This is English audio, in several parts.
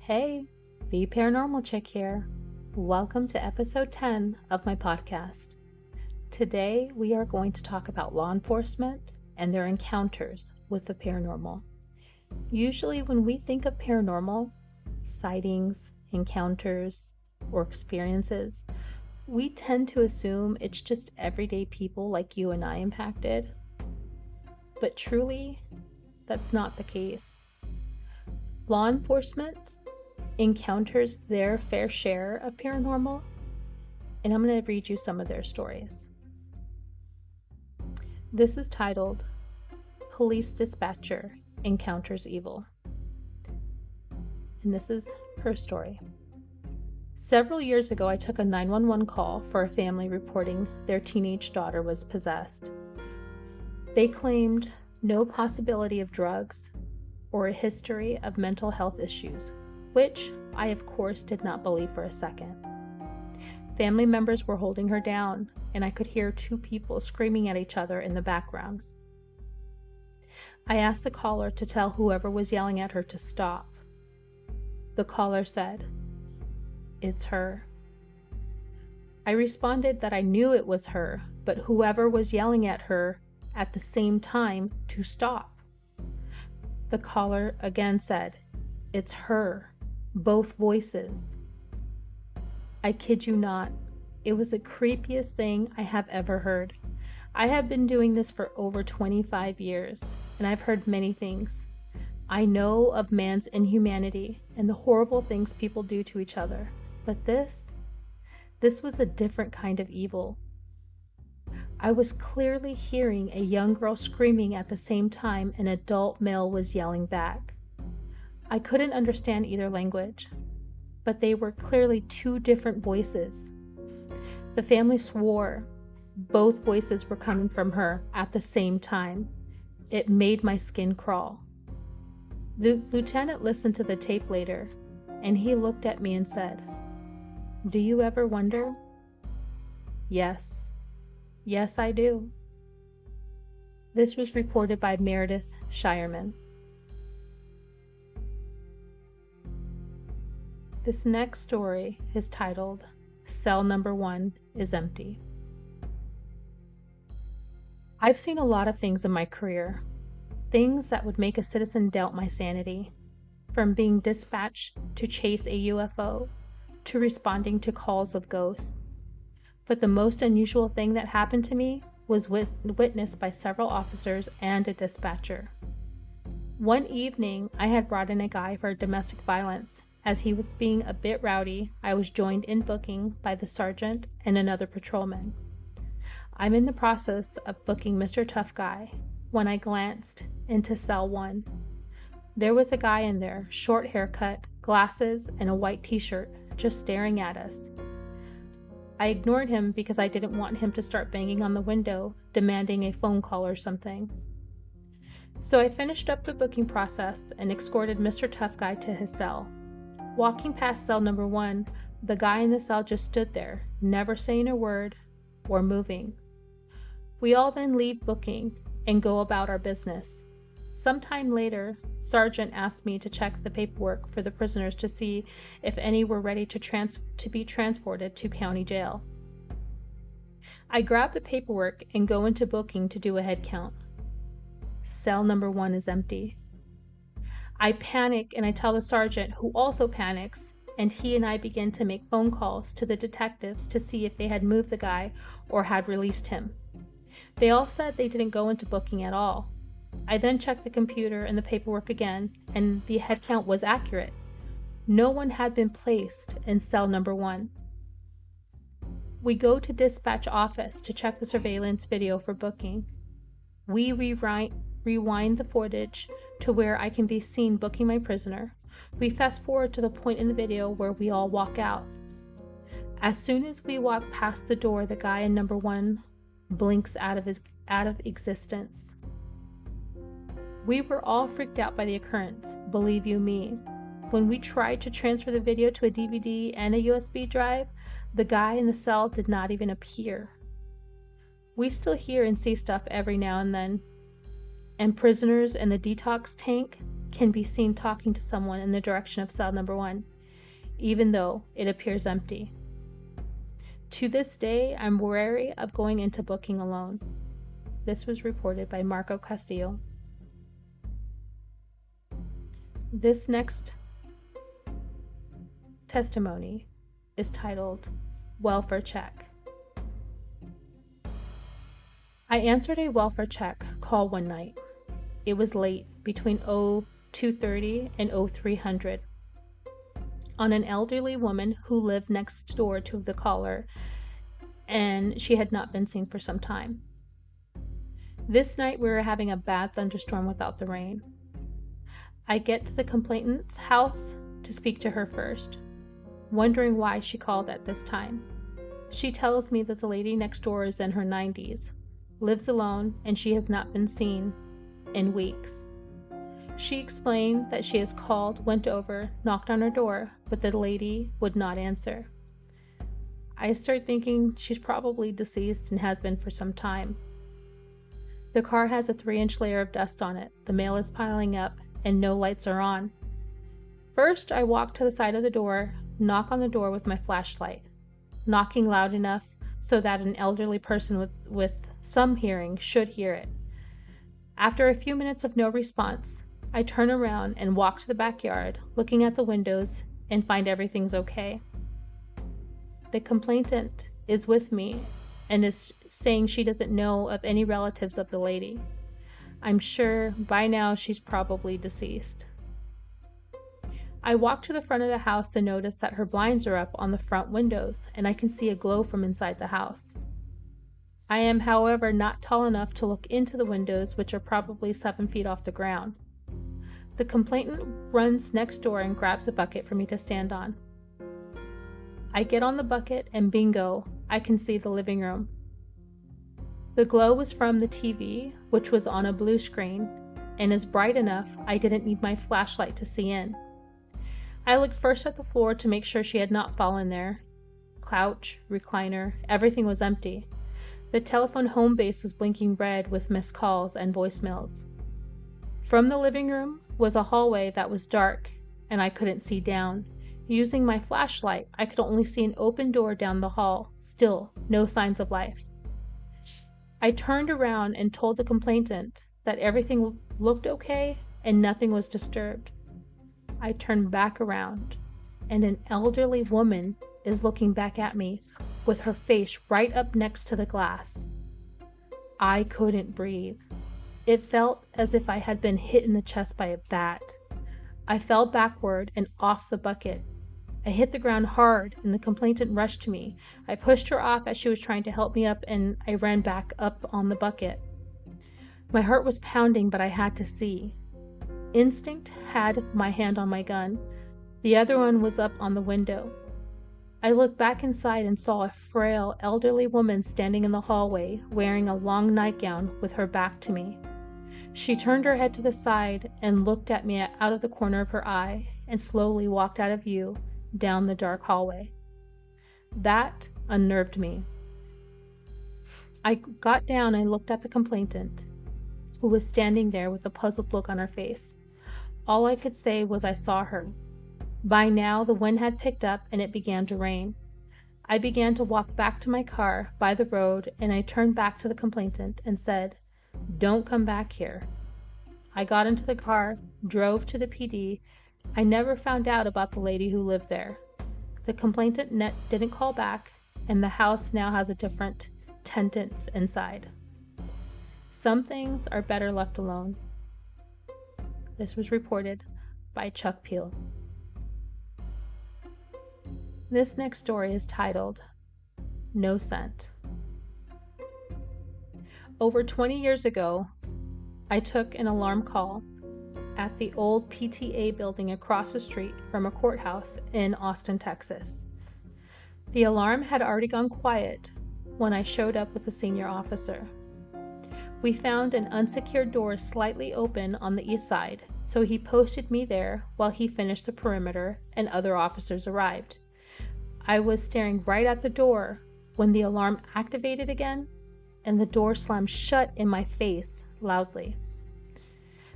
Hey, the Paranormal Chick here. Welcome to episode 10 of my podcast. Today we are going to talk about law enforcement and their encounters with the paranormal. Usually when we think of paranormal, sightings, encounters, or experiences, we tend to assume it's just everyday people like you and I impacted. But truly, that's not the case. Law enforcement encounters their fair share of paranormal, and I'm going to read you some of their stories. This is titled Police Dispatcher Encounters Evil, and this is her story. Several years ago, I took a 911 call for a family reporting their teenage daughter was possessed. They claimed no possibility of drugs or a history of mental health issues, which I of course did not believe for a second. Family members were holding her down, and I could hear two people screaming at each other in the background. I asked the caller to tell whoever was yelling at her to stop. The caller said, "It's her." I responded that I knew it was her, but whoever was yelling at her at the same time to stop. The caller again said, "It's her, both voices." I kid you not, it was the creepiest thing I have ever heard. I have been doing this for over 25 years, and I've heard many things. I know of man's inhumanity and the horrible things people do to each other, but this was a different kind of evil. I was clearly hearing a young girl screaming at the same time an adult male was yelling back. I couldn't understand either language, but they were clearly two different voices. The family swore both voices were coming from her at the same time. It made my skin crawl. The lieutenant listened to the tape later, and he looked at me and said, "Do you ever wonder?" Yes. Yes, I do. This was reported by Meredith Shireman. This next story is titled, Cell Number 1 is Empty. I've seen a lot of things in my career, things that would make a citizen doubt my sanity, from being dispatched to chase a UFO to responding to calls of ghosts. But the most unusual thing that happened to me was witnessed by several officers and a dispatcher. One evening, I had brought in a guy for domestic violence. As he was being a bit rowdy, I was joined in booking by the sergeant and another patrolman. I'm in the process of booking Mr. Tough Guy when I glanced into cell 1. There was a guy in there, short haircut, glasses, and a white t-shirt, just staring at us. I ignored him because I didn't want him to start banging on the window, demanding a phone call or something. So I finished up the booking process and escorted Mr. Tough Guy to his cell. Walking past cell number 1, the guy in the cell just stood there, never saying a word or moving. We all then leave booking and go about our business. Sometime later, Sergeant asked me to check the paperwork for the prisoners to see if any were ready to be transported to county jail. I grab the paperwork and go into booking to do a head count. Cell number 1 is empty. I panic and I tell the sergeant, who also panics, and he and I begin to make phone calls to the detectives to see if they had moved the guy or had released him. They all said they didn't go into booking at all. I then checked the computer and the paperwork again, and the head count was accurate. No one had been placed in cell number 1. We go to dispatch office to check the surveillance video for booking. We rewind the footage to where I can be seen booking my prisoner. We fast forward to the point in the video where we all walk out. As soon as we walk past the door, the guy in number 1 blinks out of existence. We were all freaked out by the occurrence, believe you me. When we tried to transfer the video to a DVD and a USB drive, the guy in the cell did not even appear. We still hear and see stuff every now and then. And prisoners in the detox tank, can be seen talking to someone in the direction of cell number 1, even though it appears empty. To this day, I'm wary of going into booking alone. This was reported by Marco Castillo. This next testimony is titled Welfare Check. I answered a welfare check call one night. It was late, between 02:30 and 0300, on an elderly woman who lived next door to the caller, and she had not been seen for some time. This night we were having a bad thunderstorm without the rain. I get to the complainant's house to speak to her first, wondering why she called at this time. She tells me that the lady next door is in her 90s, lives alone, and she has not been seen in weeks. She explained that she has called, went over, knocked on her door, but the lady would not answer. I start thinking she's probably deceased and has been for some time. The car has a 3-inch layer of dust on it, the mail is piling up, and no lights are on. First, I walk to the side of the door, knock on the door with my flashlight, knocking loud enough so that an elderly person with some hearing should hear it. After a few minutes of no response, I turn around and walk to the backyard, looking at the windows, and find everything's okay. The complainant is with me and is saying she doesn't know of any relatives of the lady. I'm sure by now she's probably deceased. I walk to the front of the house and notice that her blinds are up on the front windows, and I can see a glow from inside the house. I am, however, not tall enough to look into the windows, which are probably 7 feet off the ground. The complainant runs next door and grabs a bucket for me to stand on. I get on the bucket and bingo, I can see the living room. The glow was from the TV, which was on a blue screen, and is bright enough I didn't need my flashlight to see in. I looked first at the floor to make sure she had not fallen there. Couch, recliner, everything was empty. The telephone home base was blinking red with missed calls and voicemails. From the living room was a hallway that was dark, and I couldn't see down. Using my flashlight, I could only see an open door down the hall, still no signs of life. I turned around and told the complainant that everything looked okay and nothing was disturbed. I turned back around, and an elderly woman is looking back at me with her face right up next to the glass. I couldn't breathe. It felt as if I had been hit in the chest by a bat. I fell backward and off the bucket. I hit the ground hard, and the complainant rushed to me. I pushed her off as she was trying to help me up, and I ran back up on the bucket. My heart was pounding, but I had to see. Instinct had my hand on my gun. The other one was up on the window. I looked back inside and saw a frail, elderly woman standing in the hallway, wearing a long nightgown with her back to me. She turned her head to the side and looked at me out of the corner of her eye, and slowly walked out of view down the dark hallway. That unnerved me. I got down and looked at the complainant, who was standing there with a puzzled look on her face. All I could say was I saw her. By now the wind had picked up and it began to rain. I began to walk back to my car by the road, and I turned back to the complainant and said, "Don't come back here." I got into the car, drove to the PD. I never found out about the lady who lived there. The complainant didn't call back, and the house now has a different tenants inside. Some things are better left alone. This was reported by Chuck Peel. This next story is titled No Scent. Over 20 years ago, I took an alarm call at the old PTA building across the street from a courthouse in Austin, Texas. The alarm had already gone quiet when I showed up with a senior officer. We found an unsecured door slightly open on the east side, so he posted me there while he finished the perimeter and other officers arrived. I was staring right at the door when the alarm activated again, and the door slammed shut in my face loudly.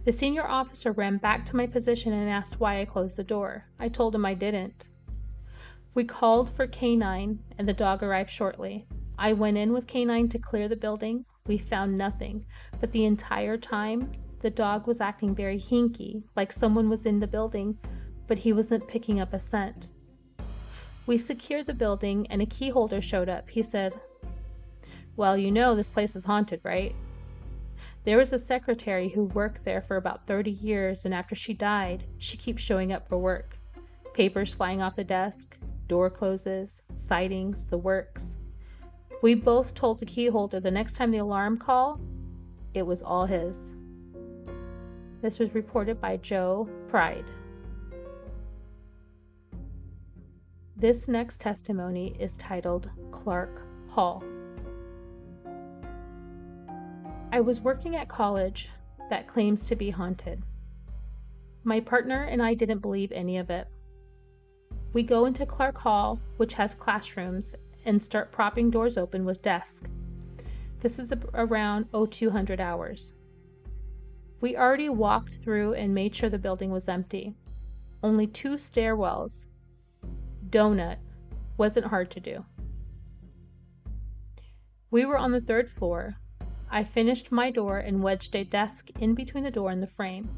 The senior officer ran back to my position and asked why I closed the door. I told him I didn't. We called for K9 and the dog arrived shortly. I went in with K9 to clear the building. We found nothing, but the entire time, the dog was acting very hinky, like someone was in the building, but he wasn't picking up a scent. We secured the building and a key holder showed up. He said, "Well, you know this place is haunted, right?" There was a secretary who worked there for about 30 years, and after she died, she keeps showing up for work. Papers flying off the desk, door closes, sightings, the works. We both told the key holder the next time the alarm called, it was all his. This was reported by Joe Pride. This next testimony is titled Clark Hall. I was working at college that claims to be haunted. My partner and I didn't believe any of it. We go into Clark Hall, which has classrooms, and start propping doors open with desks. This is around 0200 hours. We already walked through and made sure the building was empty. Only 2 stairwells. Donut wasn't hard to do. We were on the 3rd floor. I finished my door and wedged a desk in between the door and the frame.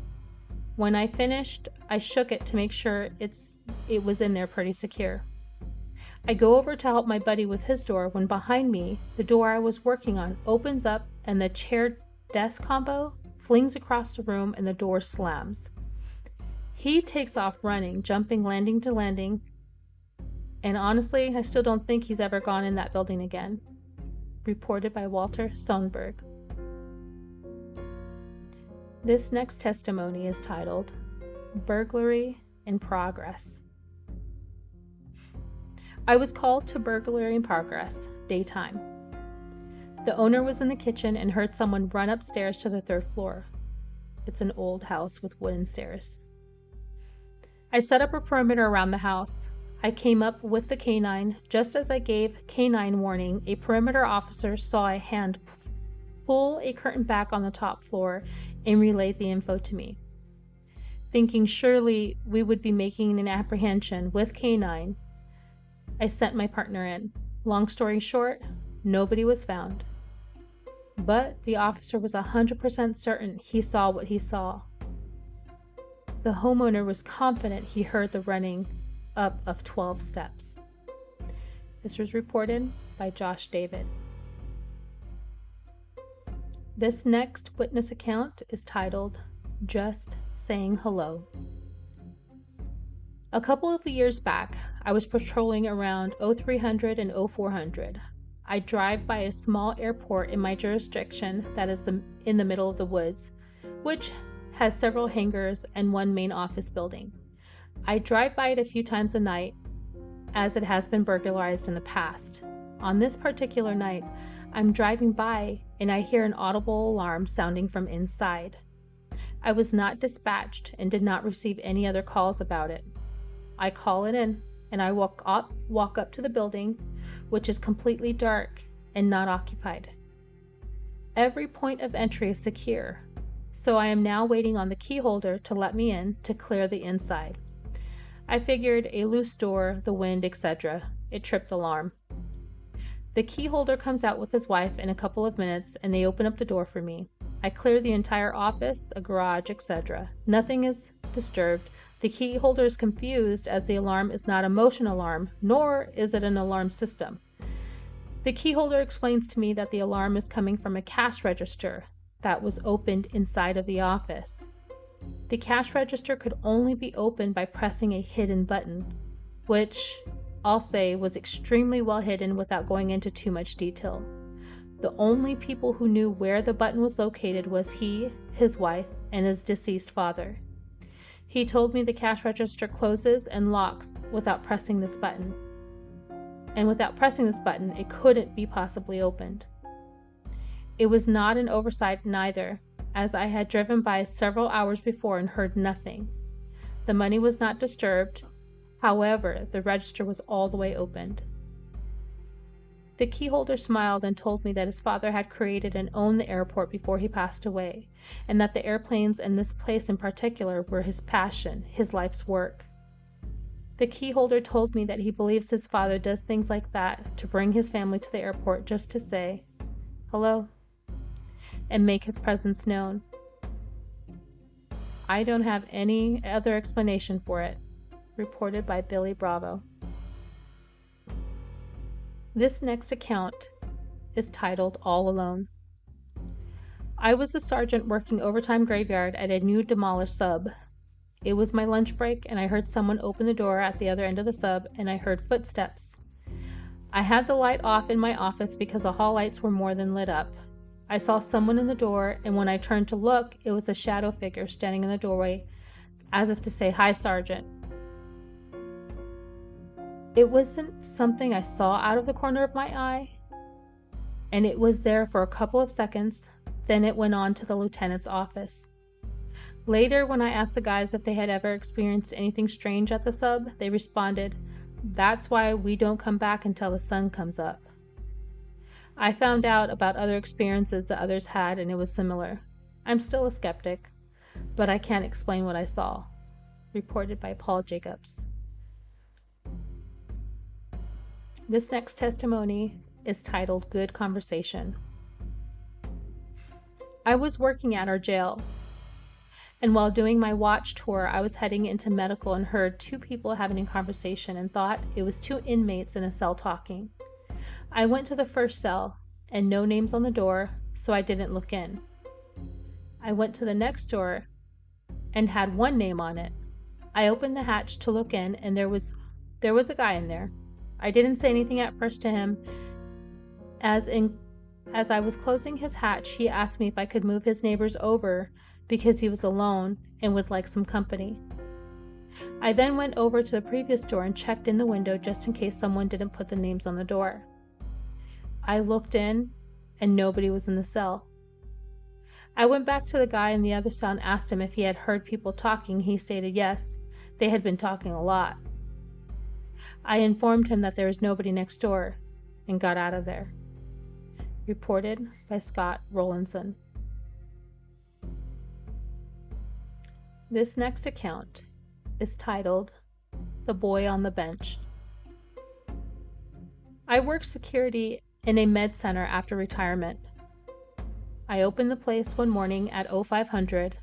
When I finished, I shook it to make sure it was in there pretty secure. I go over to help my buddy with his door when behind me, the door I was working on opens up and the chair-desk combo flings across the room and the door slams. He takes off running, jumping landing to landing, and honestly, I still don't think he's ever gone in that building again. Reported by Walter Stoneberg. This next testimony is titled Burglary in Progress. I was called to burglary in progress, daytime. The owner was in the kitchen and heard someone run upstairs to the 3rd floor. It's an old house with wooden stairs. I set up a perimeter around the house. I came up with the K9. Just as I gave K9 warning, a perimeter officer saw a hand pull a curtain back on the top floor and relayed the info to me. Thinking surely we would be making an apprehension with K9, I sent my partner in. Long story short, nobody was found. But the officer was 100% certain he saw what he saw. The homeowner was confident he heard the running up of 12 steps. This was reported by Josh David. This next witness account is titled Just Saying Hello. A couple of years back, I was patrolling around 0300 and 0400. I drive by a small airport in my jurisdiction that is in the middle of the woods, which has several hangars and one main office building. I drive by it a few times a night, as it has been burglarized in the past. On this particular night, I'm driving by and I hear an audible alarm sounding from inside. I was not dispatched and did not receive any other calls about it. I call it in and I walk up to the building, which is completely dark and not occupied. Every point of entry is secure, so I am now waiting on the key holder to let me in to clear the inside. I figured a loose door, the wind, etc. It tripped alarm. The key holder comes out with his wife in a couple of minutes and they open up the door for me. I clear the entire office, a garage, etc. Nothing is disturbed. The key holder is confused as the alarm is not a motion alarm, nor is it an alarm system. The key holder explains to me that the alarm is coming from a cash register that was opened inside of the office. The cash register could only be opened by pressing a hidden button, which I'll say was extremely well hidden without going into too much detail. The only people who knew where the button was located was he, his wife, and his deceased father. He told me the cash register closes and locks without pressing this button. And without pressing this button, it couldn't be possibly opened. It was not an oversight neither, as I had driven by several hours before and heard nothing. The money was not disturbed. However, the register was all the way opened. The keyholder smiled and told me that his father had created and owned the airport before he passed away, and that the airplanes and this place in particular were his passion, his life's work. The keyholder told me that he believes his father does things like that to bring his family to the airport just to say hello and make his presence known. I don't have any other explanation for it. Reported by Billy Bravo. This next account is titled All Alone. I was a sergeant working overtime graveyard at a new demolished sub. It was my lunch break and I heard someone open the door at the other end of the sub and I heard footsteps. I had the light off in my office because the hall lights were more than lit up. I saw someone in the door and when I turned to look, it was a shadow figure standing in the doorway as if to say, "Hi, Sergeant." It wasn't something I saw out of the corner of my eye, and it was there for a couple of seconds, then it went on to the lieutenant's office. Later, when I asked the guys if they had ever experienced anything strange at the sub, they responded, "That's why we don't come back until the sun comes up." I found out about other experiences that others had, and it was similar. I'm still a skeptic, but I can't explain what I saw. Reported by Paul Jacobs. This next testimony is titled Good Conversation. I was working at our jail, and while doing my watch tour, I was heading into medical and heard two people having a conversation and thought it was two inmates in a cell talking. I went to the first cell, and no names on the door, so I didn't look in. I went to the next door and had one name on it. I opened the hatch to look in, and there was a guy in there. I didn't say anything at first to him. As I was closing his hatch, he asked me if I could move his neighbors over because he was alone and would like some company. I then went over to the previous door and checked in the window just in case someone didn't put the names on the door. I looked in and nobody was in the cell. I went back to the guy in the other cell and asked him if he had heard people talking. He stated yes, they had been talking a lot. I informed him that there was nobody next door and got out of there. Reported by Scott Rowlandson. This next account is titled The Boy on the Bench. I worked security in a med center after retirement. I opened the place one morning at 0500.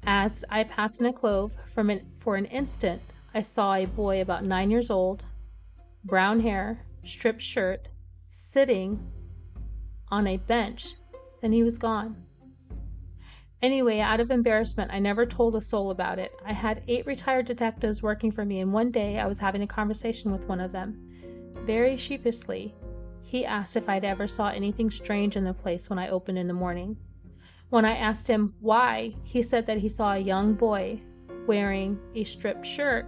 As I passed in a clove, for an instant, I saw a boy about 9 years old, brown hair, striped shirt, sitting on a bench. Then he was gone. Anyway, out of embarrassment, I never told a soul about it. I had 8 retired detectives working for me, and one day I was having a conversation with one of them. Very sheepishly, he asked if I'd ever saw anything strange in the place when I opened in the morning. When I asked him why, he said that he saw a young boy wearing a striped shirt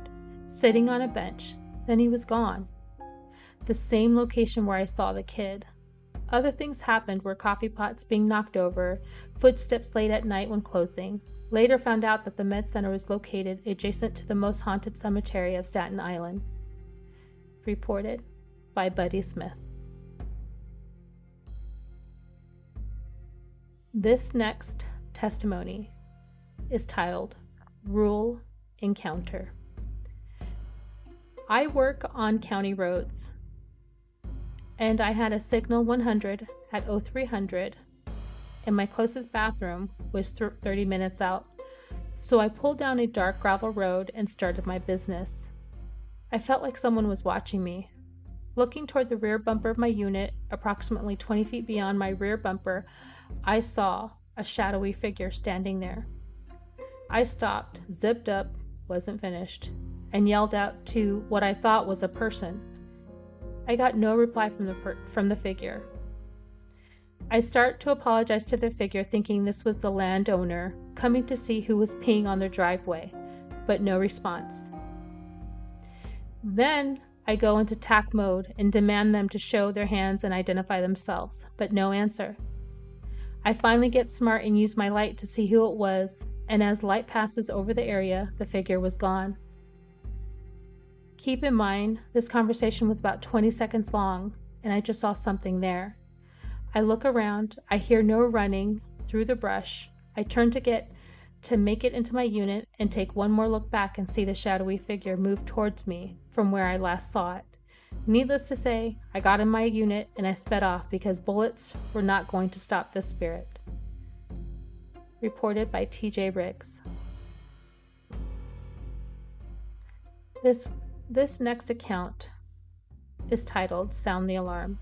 sitting on a bench. Then he was gone. The same location where I saw the kid. Other things happened, were coffee pots being knocked over, footsteps late at night when closing. Later found out that the med center was located adjacent to the most haunted cemetery of Staten Island. Reported by Buddy Smith. This next testimony is titled Rural Encounter. I work on county roads, and I had a signal 100 at 0300, and my closest bathroom was 30 minutes out. So I pulled down a dark gravel road and started my business. I felt like someone was watching me. Looking toward the rear bumper of my unit, approximately 20 feet beyond my rear bumper, I saw a shadowy figure standing there. I stopped, zipped up, wasn't finished, and yelled out to what I thought was a person. I got no reply from the figure. I start to apologize to the figure, thinking this was the landowner coming to see who was peeing on their driveway, but no response. Then I go into tack mode and demand them to show their hands and identify themselves, but no answer. I finally get smart and use my light to see who it was, and as light passes over the area, the figure was gone. Keep in mind, this conversation was about 20 seconds long, and I just saw something there. I look around, I hear no running through the brush. I turn to make it into my unit and take one more look back and see the shadowy figure move towards me from where I last saw it. Needless to say, I got in my unit and I sped off because bullets were not going to stop this spirit. Reported by TJ Riggs. This next account is titled Sound the Alarm.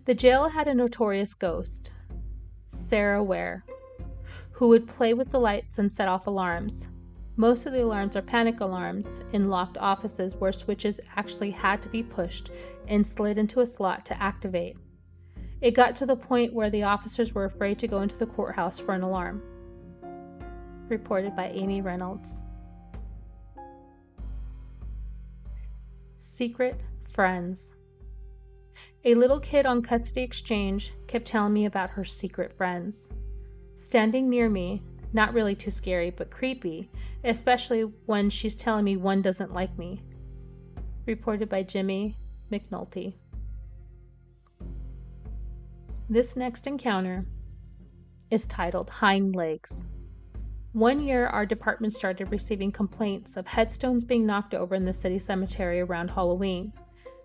The jail had a notorious ghost, Sarah Ware, who would play with the lights and set off alarms. Most of the alarms are panic alarms in locked offices where switches actually had to be pushed and slid into a slot to activate. It got to the point where the officers were afraid to go into the courthouse for an alarm. Reported by Amy Reynolds. Secret Friends. A little kid on custody exchange kept telling me about her secret friends. Standing near me, not really too scary, but creepy, especially when she's telling me one doesn't like me. Reported by Jimmy McNulty. This next encounter is titled Hind Legs. One year, our department started receiving complaints of headstones being knocked over in the city cemetery around Halloween.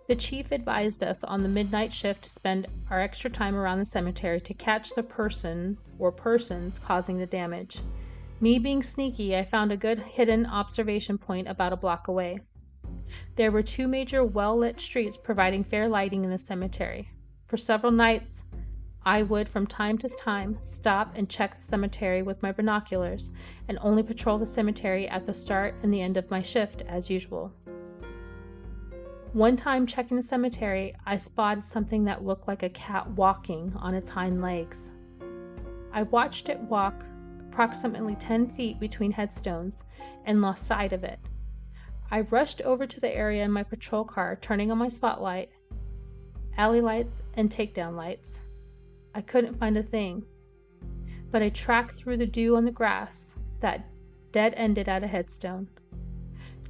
The chief advised us on the midnight shift to spend our extra time around the cemetery to catch the person or persons causing the damage. Me being sneaky, I found a good hidden observation point about a block away. There were two major well-lit streets providing fair lighting in the cemetery. For several nights, I would from time to time stop and check the cemetery with my binoculars and only patrol the cemetery at the start and the end of my shift as usual. One time checking the cemetery, I spotted something that looked like a cat walking on its hind legs. I watched it walk approximately 10 feet between headstones and lost sight of it. I rushed over to the area in my patrol car, turning on my spotlight, alley lights, and takedown lights. I couldn't find a thing, but I tracked through the dew on the grass that dead-ended at a headstone.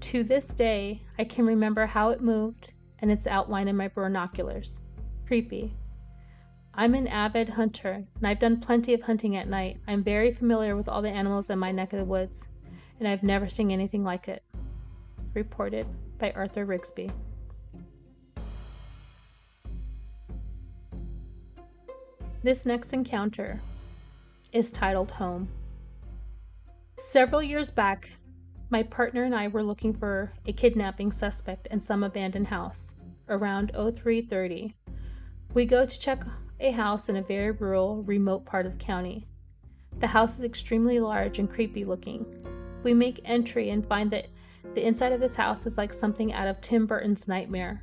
To this day, I can remember how it moved and its outline in my binoculars. Creepy. I'm an avid hunter, and I've done plenty of hunting at night. I'm very familiar with all the animals in my neck of the woods, and I've never seen anything like it. Reported by Arthur Rigsby. This next encounter is titled Home. Several years back, my partner and I were looking for a kidnapping suspect in some abandoned house around 0330. We go to check a house in a very rural, remote part of the county. The house is extremely large and creepy looking. We make entry and find that the inside of this house is like something out of Tim Burton's Nightmare.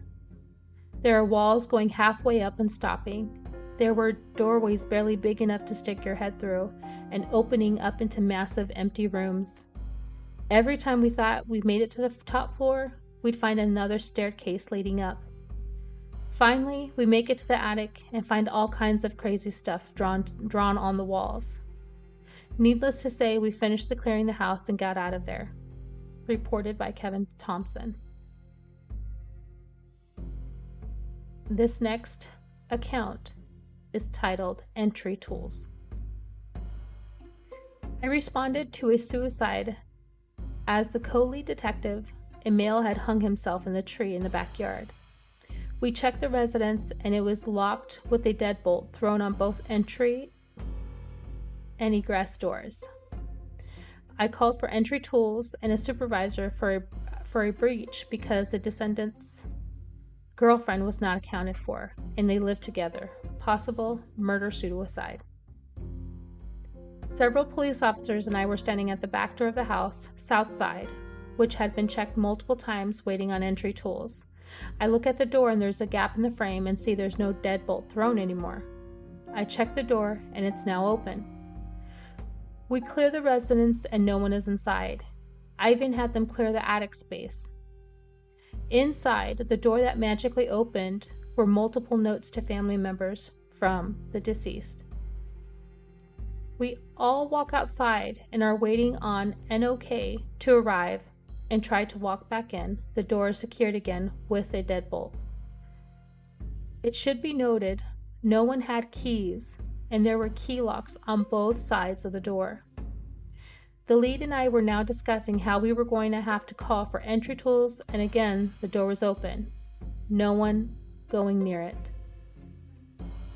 There are walls going halfway up and stopping. There were doorways barely big enough to stick your head through and opening up into massive empty rooms. Every time we thought we made it to the top floor, we'd find another staircase leading up. Finally, we make it to the attic and find all kinds of crazy stuff drawn on the walls. Needless to say, we finished clearing the house and got out of there. Reported by Kevin Thompson. This next account is titled Entry Tools. I responded to a suicide. As the co-lead detective, a male had hung himself in the tree in the backyard. We checked the residence and it was locked with a deadbolt thrown on both entry and egress doors. I called for entry tools and a supervisor for a breach because the descendant's girlfriend was not accounted for and they lived together. Possible murder-suicide. Several police officers and I were standing at the back door of the house, south side, which had been checked multiple times, waiting on entry tools. I look at the door and there's a gap in the frame and see there's no deadbolt thrown anymore. I check the door and it's now open. We clear the residence and no one is inside. I even had them clear the attic space. Inside, the door that magically opened were multiple notes to family members from the deceased. We all walk outside and are waiting on NOK to arrive and try to walk back in. The door is secured again with a deadbolt. It should be noted, no one had keys, and there were key locks on both sides of the door. The lead and I were now discussing how we were going to have to call for entry tools, and again, the door was open. No one going near it.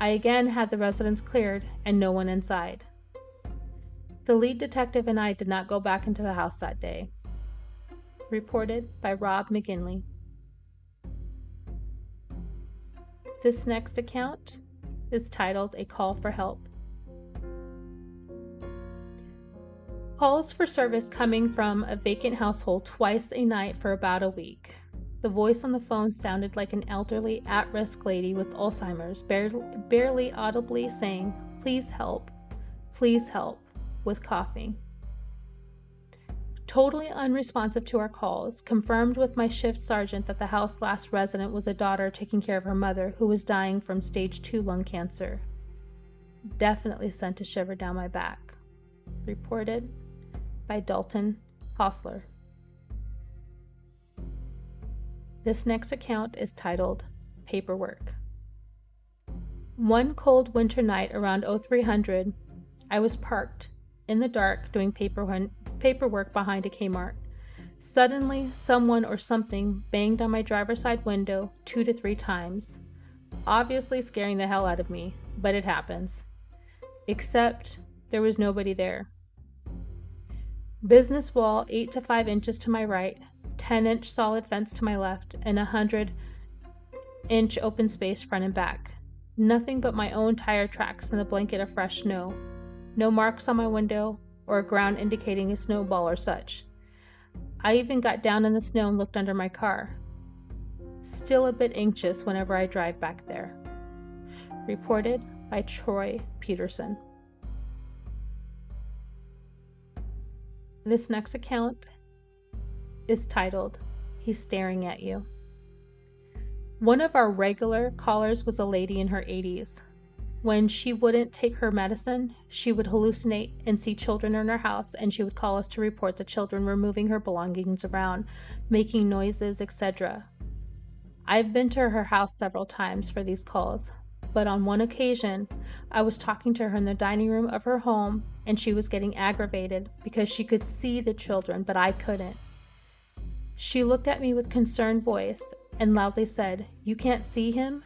I again had the residence cleared and no one inside. The lead detective and I did not go back into the house that day. Reported by Rob McGinley. This next account is titled A Call for Help. Calls for service coming from a vacant household twice a night for about a week. The voice on the phone sounded like an elderly, at-risk lady with Alzheimer's, barely audibly saying, please help, with coughing. Totally unresponsive to our calls, confirmed with my shift sergeant that the house's last resident was a daughter taking care of her mother who was dying from stage 2 lung cancer. Definitely sent a shiver down my back. Reported by Dalton Hostler. This next account is titled Paperwork. One cold winter night around 0300, I was parked in the dark doing paperwork behind a Kmart. Suddenly, someone or something banged on my driver's side window 2 to 3 times, obviously scaring the hell out of me, but it happens. Except there was nobody there. Business wall 8 to 5 inches to my right, 10-inch solid fence to my left, and 100-inch open space front and back. Nothing but my own tire tracks and a blanket of fresh snow. No marks on my window or ground indicating a snowball or such. I even got down in the snow and looked under my car. Still a bit anxious whenever I drive back there. Reported by Troy Peterson. This next account is titled, He's Staring at You. One of our regular callers was a lady in her 80s. When she wouldn't take her medicine, she would hallucinate and see children in her house, and she would call us to report the children were moving her belongings around, making noises, etc. I've been to her house several times for these calls, but on one occasion, I was talking to her in the dining room of her home, and she was getting aggravated because she could see the children, but I couldn't. She looked at me with concerned voice and loudly said, "You can't see him?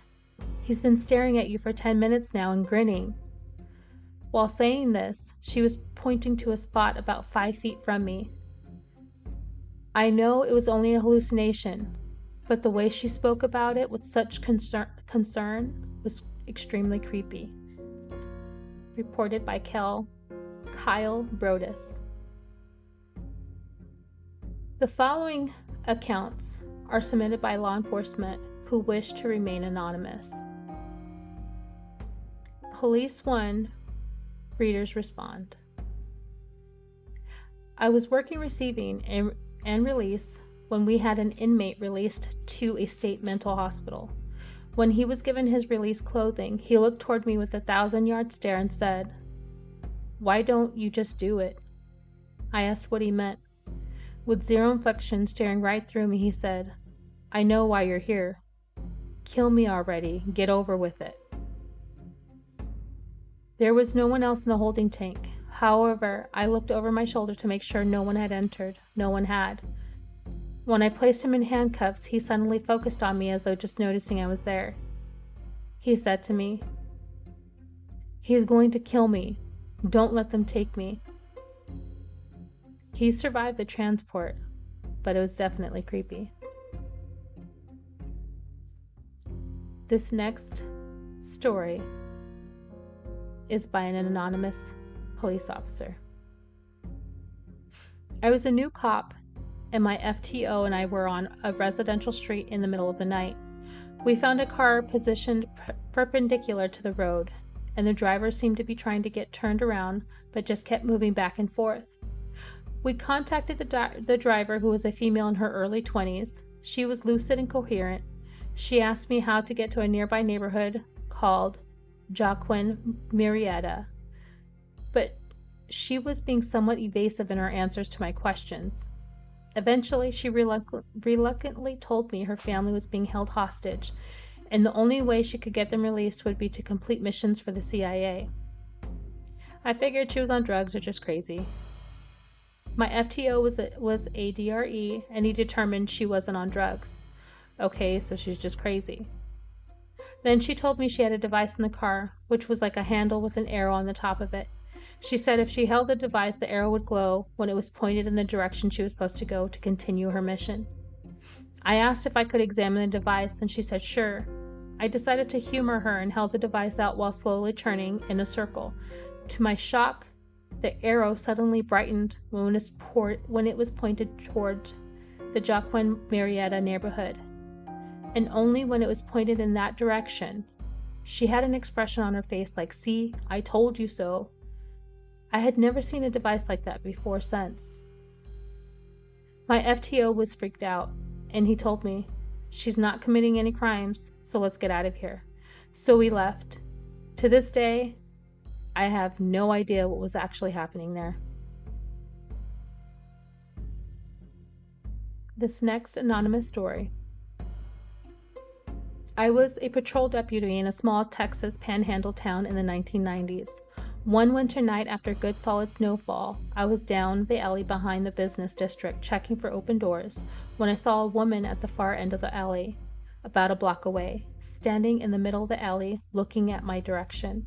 He's been staring at you for 10 minutes now and grinning." While saying this, she was pointing to a spot about 5 feet from me. I know it was only a hallucination, but the way she spoke about it with such concern was extremely creepy. Reported by Kyle Brodus. The following accounts are submitted by law enforcement who wish to remain anonymous. Police 1, readers respond. I was working receiving and release when we had an inmate released to a state mental hospital. When he was given his release clothing, he looked toward me with a 1,000-yard stare and said, "Why don't you just do it?" I asked what he meant. With zero inflection staring right through me, he said, "I know why you're here. Kill me already. Get over with it." There was no one else in the holding tank. However, I looked over my shoulder to make sure no one had entered. No one had. When I placed him in handcuffs, he suddenly focused on me as though just noticing I was there. He said to me, "He's going to kill me. Don't let them take me." He survived the transport, but it was definitely creepy. This next story is by an anonymous police officer. I was a new cop, and my FTO and I were on a residential street in the middle of the night. We found a car positioned perpendicular to the road, and the driver seemed to be trying to get turned around, but just kept moving back and forth. We contacted the driver, who was a female in her early 20s. She was lucid and coherent. She asked me how to get to a nearby neighborhood called Joaquin Murrieta, but she was being somewhat evasive in her answers to my questions. Eventually, she reluctantly told me her family was being held hostage and the only way she could get them released would be to complete missions for the CIA. I figured she was on drugs or just crazy. My FTO was a DRE, and he determined she wasn't on drugs. Okay, so she's just crazy. Then she told me she had a device in the car, which was like a handle with an arrow on the top of it. She said if she held the device, the arrow would glow when it was pointed in the direction she was supposed to go to continue her mission. I asked if I could examine the device, and she said sure. I decided to humor her and held the device out while slowly turning in a circle. To my shock, the arrow suddenly brightened when it was pointed toward the Joaquin Murrieta neighborhood. And only when it was pointed in that direction. She had an expression on her face like, "See, I told you so." I had never seen a device like that before since. My FTO was freaked out, and he told me, "She's not committing any crimes, so let's get out of here." So we left. To this day, I have no idea what was actually happening there. This next anonymous story. I was a patrol deputy in a small Texas panhandle town in the 1990s. One winter night after good solid snowfall, I was down the alley behind the business district checking for open doors when I saw a woman at the far end of the alley, about a block away, standing in the middle of the alley looking at my direction.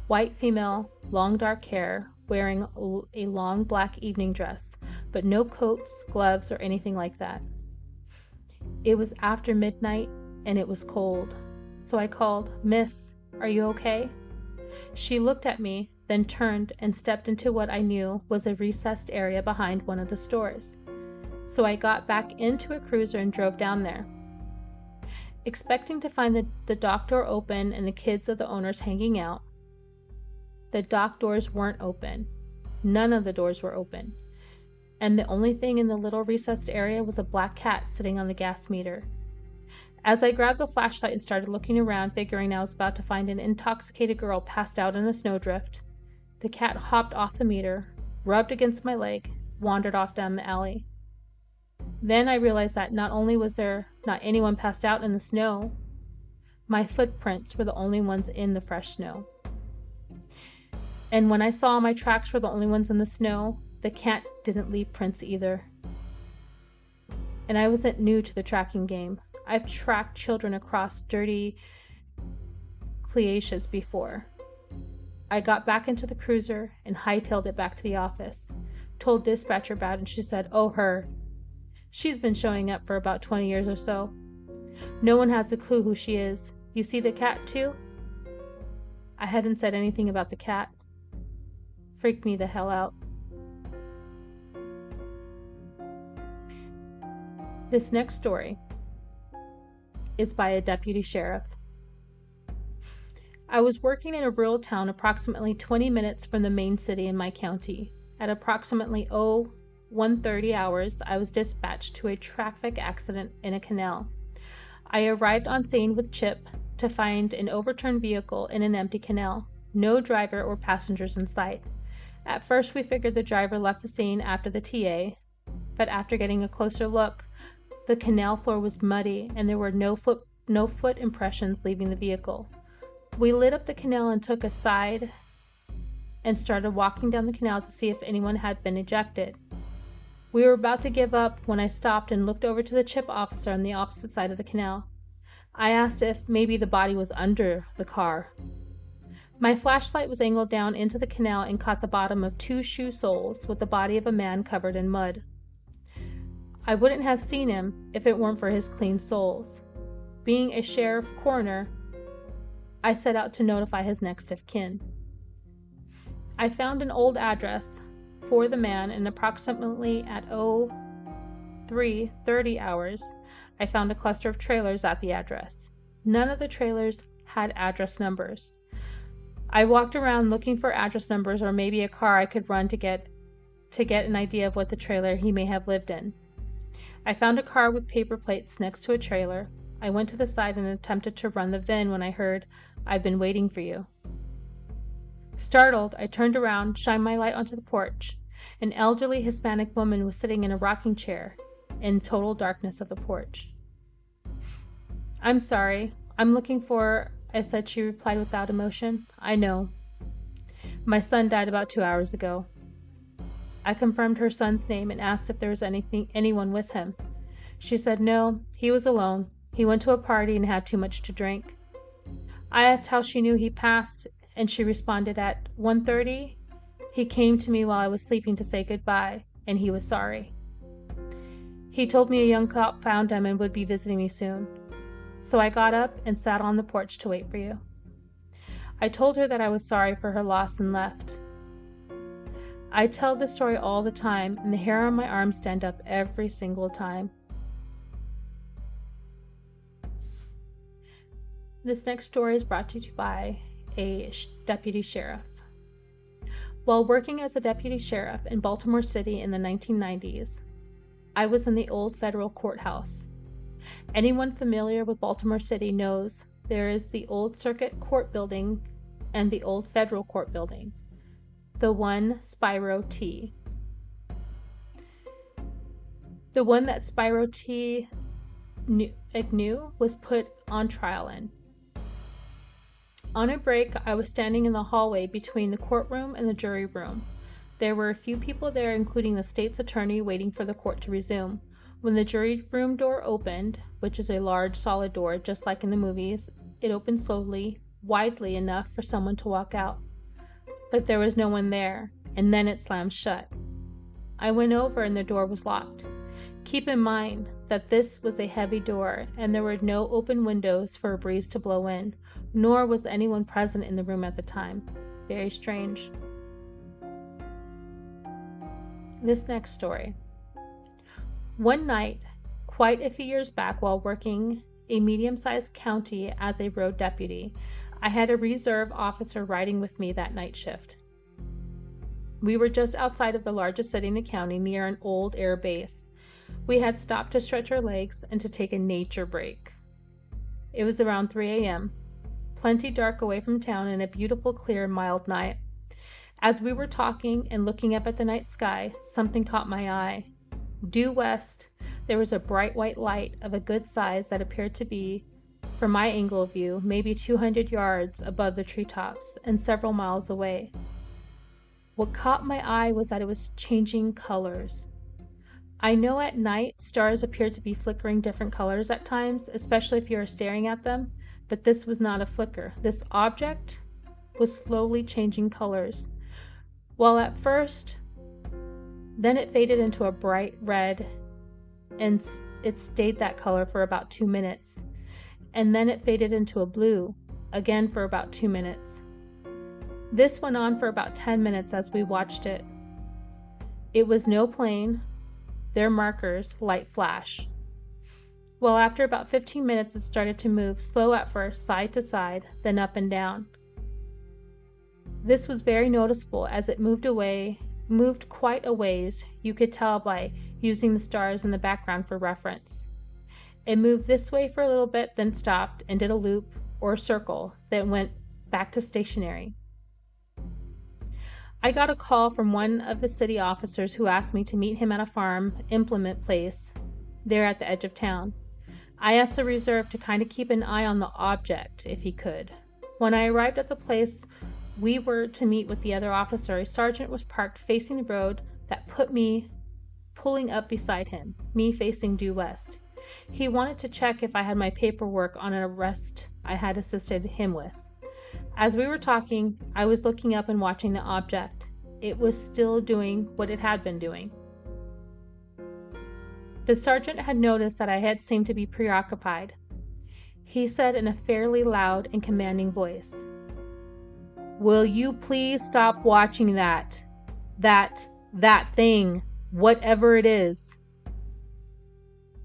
White female, long dark hair, wearing a long black evening dress, but no coats, gloves, or anything like that. It was after midnight and it was cold, so I called, "Miss, are you okay?" She looked at me, then turned and stepped into what I knew was a recessed area behind one of the stores. So I got back into a cruiser and drove down there, expecting to find the dock door open and the kids of the owners hanging out. The dock doors weren't open. None of the doors were open. And the only thing in the little recessed area was a black cat sitting on the gas meter. As I grabbed the flashlight and started looking around, figuring I was about to find an intoxicated girl passed out in a snowdrift, the cat hopped off the meter, rubbed against my leg, wandered off down the alley. Then I realized that not only was there not anyone passed out in the snow, my footprints were the only ones in the fresh snow. And when I saw my tracks were the only ones in the snow, the cat didn't leave prints either. And I wasn't new to the tracking game. I've tracked children across dirty glaciers before. I got back into the cruiser and hightailed it back to the office. Told dispatcher about it, and she said, "Oh, her. She's been showing up for about 20 years or so. No one has a clue who she is. You see the cat too?" I hadn't said anything about the cat. Freaked me the hell out. This next story is by a deputy sheriff. I was working in a rural town approximately 20 minutes from the main city in my county. At approximately 1:30 hours, I was dispatched to a traffic accident in a canal. I arrived on scene with Chip to find an overturned vehicle in an empty canal. No driver or passengers in sight. At first, we figured the driver left the scene after the TA, but after getting a closer look, the canal floor was muddy and there were no foot impressions leaving the vehicle. We lit up the canal and took a side and started walking down the canal to see if anyone had been ejected. We were about to give up when I stopped and looked over to the Chip officer on the opposite side of the canal. I asked if maybe the body was under the car. My flashlight was angled down into the canal and caught the bottom of 2 shoe soles with the body of a man covered in mud. I wouldn't have seen him if it weren't for his clean soles. Being a sheriff coroner, I set out to notify his next of kin. I found an old address for the man, and approximately at 03:30 hours, I found a cluster of trailers at the address. None of the trailers had address numbers. I walked around looking for address numbers or maybe a car I could run to get an idea of what the trailer he may have lived in. I found a car with paper plates next to a trailer. I went to the side and attempted to run the VIN when I heard, "I've been waiting for you." Startled, I turned around, shined my light onto the porch. An elderly Hispanic woman was sitting in a rocking chair in total darkness of the porch. "I'm sorry, I'm looking for, I said. She replied without emotion. I know. My son died about 2 hours ago. I confirmed her son's name and asked if there was anyone with him. She said no, he was alone. He went to a party and had too much to drink. I asked how she knew he passed, and she responded at 1:30, he came to me while I was sleeping to say goodbye, and he was sorry. He told me a young cop found him and would be visiting me soon. So I got up and sat on the porch to wait for you. I told her that I was sorry for her loss and left. I tell this story all the time, and the hair on my arm stand up every single time. This next story is brought to you by a deputy sheriff. While working as a deputy sheriff in Baltimore City in the 1990s, I was in the old federal courthouse. Anyone familiar with Baltimore City knows there is the old circuit court building and the old federal court building, the one Spyro T. The one that Spyro T knew was put on trial in. On a break, I was standing in the hallway between the courtroom and the jury room. There were a few people there, including the state's attorney, waiting for the court to resume. When the jury room door opened, which is a large, solid door, just like in the movies, it opened slowly, widely enough for someone to walk out. But there was no one there, and then it slammed shut. I went over and the door was locked. Keep in mind that this was a heavy door, and there were no open windows for a breeze to blow in, nor was anyone present in the room at the time. Very strange. This next story. One night, quite a few years back, while working a medium-sized county as a road deputy, I had a reserve officer riding with me that night shift. We were just outside of the largest city in the county, near an old air base. We had stopped to stretch our legs and to take a nature break. It was around 3 a.m., plenty dark away from town, and a beautiful, clear, mild night. As we were talking and looking up at the night sky, something caught my eye. Due west, there was a bright white light of a good size that appeared to be, from my angle of view, maybe 200 yards above the treetops and several miles away. What caught my eye was that it was changing colors. I know at night stars appear to be flickering different colors at times, especially if you are staring at them, but this was not a flicker. This object was slowly changing colors. Well, at first, then it faded into a bright red, and it stayed that color for about 2 minutes. And then it faded into a blue, again for about 2 minutes. This went on for about 10 minutes as we watched it. It was no plane, their markers, light flash. Well, after about 15 minutes, it started to move, slow at first, side to side, then up and down. This was very noticeable as it moved quite a ways. You could tell by using the stars in the background for reference. It moved this way for a little bit, then stopped and did a loop or a circle, then went back to stationary. I got a call from one of the city officers who asked me to meet him at a farm implement place there at the edge of town. I asked the reserve to kind of keep an eye on the object if he could. When I arrived at the place we were to meet with the other officer, a sergeant was parked facing the road that put me pulling up beside him, me facing due west. He wanted to check if I had my paperwork on an arrest I had assisted him with. As we were talking, I was looking up and watching the object. It was still doing what it had been doing. The sergeant had noticed that I had seemed to be preoccupied. He said in a fairly loud and commanding voice, "Will you please stop watching that thing, whatever it is?"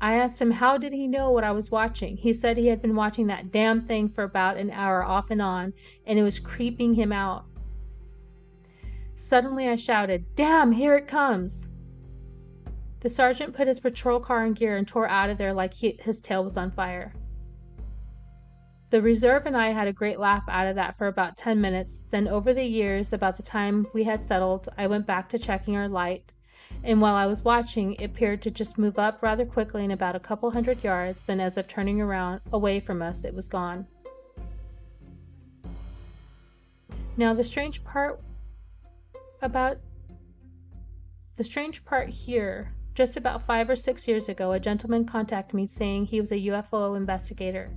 I asked him how did he know what I was watching. He said he had been watching that damn thing for about an hour off and on, and it was creeping him out. Suddenly I shouted, "Damn, here it comes!" The sergeant put his patrol car in gear and tore out of there like his tail was on fire. The reserve and I had a great laugh out of that for about 10 minutes. Then over the years, about the time we had settled, I went back to checking our light, And while I was watching, it appeared to just move up rather quickly in about a couple hundred yards, then as if turning around away from us, it was gone. Now the strange part here, just about 5 or 6 years ago, a gentleman contacted me saying he was a UFO investigator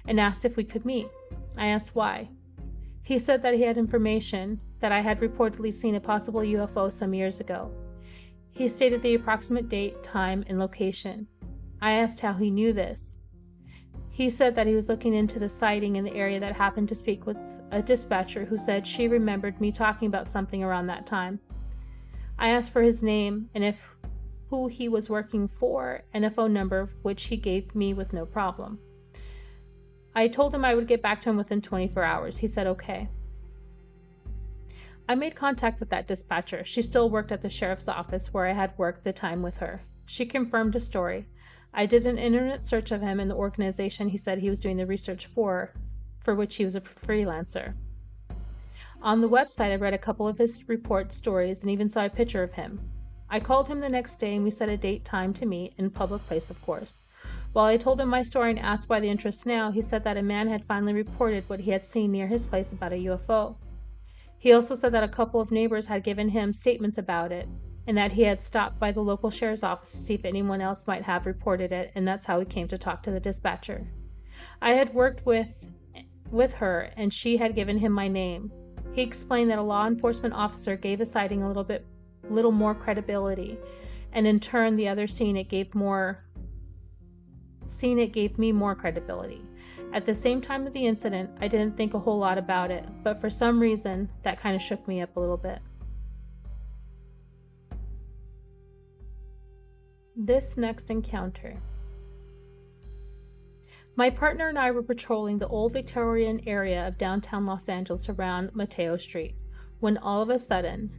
and asked if we could meet. I asked why. He said that he had information that I had reportedly seen a possible UFO some years ago. He stated the approximate date, time, and location. I asked how he knew this. He said that he was looking into the sighting in the area that happened to speak with a dispatcher who said she remembered me talking about something around that time. I asked for his name and who he was working for and a phone number, which he gave me with no problem. I told him I would get back to him within 24 hours. He said okay. I made contact with that dispatcher. She still worked at the sheriff's office where I had worked the time with her. She confirmed the story. I did an internet search of him and the organization he said he was doing the research for which he was a freelancer. On the website, I read a couple of his report stories and even saw a picture of him. I called him the next day and we set a date time to meet, in public place of course. While I told him my story and asked why the interest now, he said that a man had finally reported what he had seen near his place about a UFO. He also said that a couple of neighbors had given him statements about it, and that he had stopped by the local sheriff's office to see if anyone else might have reported it, and that's how he came to talk to the dispatcher. I had worked with her, and she had given him my name. He explained that a law enforcement officer gave the sighting a little more credibility, and in turn the other seeing it gave me more credibility. At the same time of the incident, I didn't think a whole lot about it, but for some reason, that kind of shook me up a little bit. This next encounter. My partner and I were patrolling the old Victorian area of downtown Los Angeles around Mateo Street, when all of a sudden,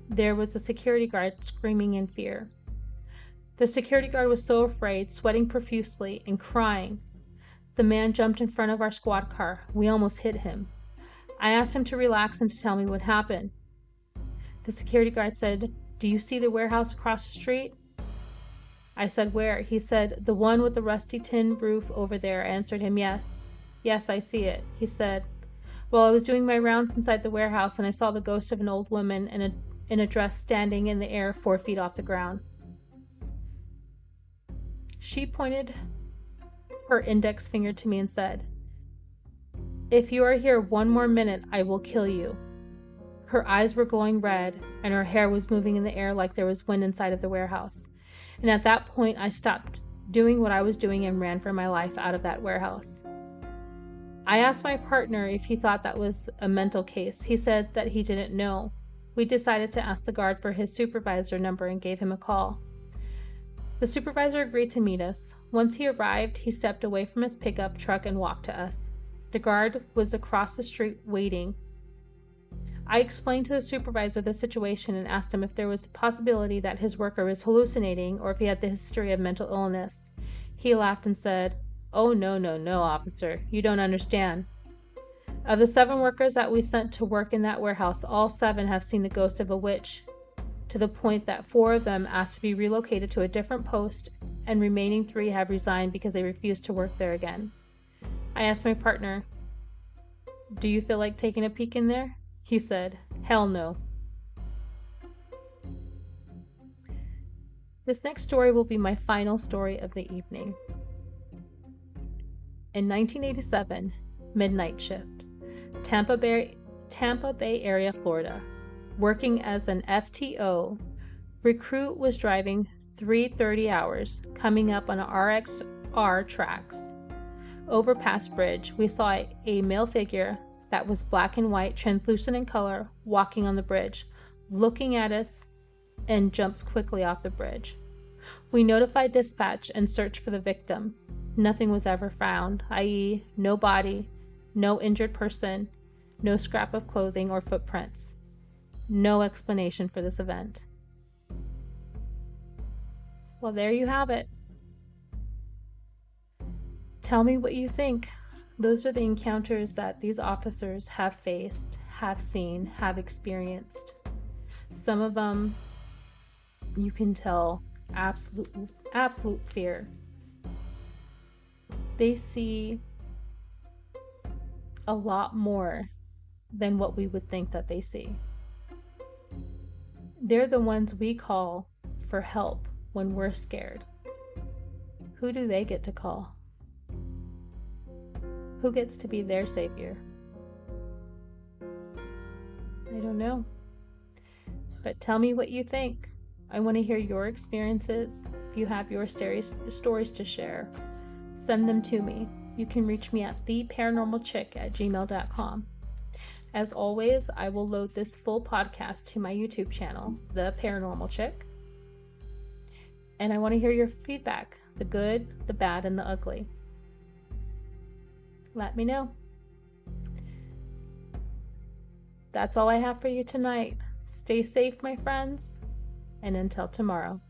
there was a security guard screaming in fear. The security guard was so afraid, sweating profusely and crying. The man jumped in front of our squad car. We almost hit him. I asked him to relax and to tell me what happened. The security guard said, "Do you see the warehouse across the street?" I said, "Where?" He said, "The one with the rusty tin roof over there." I answered him, "Yes. Yes, I see it." He said, "Well, I was doing my rounds inside the warehouse and I saw the ghost of an old woman in a dress standing in the air 4 feet off the ground. She pointed her index finger to me and said, 'If you are here one more minute, I will kill you.' Her eyes were glowing red, and her hair was moving in the air like there was wind inside of the warehouse. And at that point, I stopped doing what I was doing and ran for my life out of that warehouse." I asked my partner if he thought that was a mental case. He said that he didn't know. We decided to ask the guard for his supervisor number and gave him a call. The supervisor agreed to meet us. Once he arrived, he stepped away from his pickup truck and walked to us. The guard was across the street waiting. I explained to the supervisor the situation and asked him if there was the possibility that his worker was hallucinating or if he had the history of mental illness. He laughed and said, "Oh, no, officer. You don't understand. Of the 7 workers that we sent to work in that warehouse, all 7 have seen the ghost of a witch, to the point that 4 of them asked to be relocated to a different post, and remaining 3 have resigned because they refused to work there again." I asked my partner, "Do you feel like taking a peek in there?" He said, "Hell no." This next story will be my final story of the evening. In 1987, midnight shift, Tampa Bay area, Florida. Working as an FTO, recruit was driving 3:30 hours, coming up on RXR tracks. Overpass bridge, we saw a male figure that was black and white, translucent in color, walking on the bridge, looking at us, and jumps quickly off the bridge. We notified dispatch and searched for the victim. Nothing was ever found, i.e., no body, no injured person, no scrap of clothing or footprints. No explanation for this event. Well, there you have it. Tell me what you think. Those are the encounters that these officers have faced, have seen, have experienced. Some of them you can tell absolute fear. They see a lot more than what we would think that they see. They're the ones we call for help when we're scared. Who do they get to call? Who gets to be their savior? I don't know. But tell me what you think. I want to hear your experiences. If you have your stories to share, send them to me. You can reach me at theparanormalchick@gmail.com. As always, I will load this full podcast to my YouTube channel, The Paranormal Chick. And I want to hear your feedback, the good, the bad, and the ugly. Let me know. That's all I have for you tonight. Stay safe, my friends, and until tomorrow.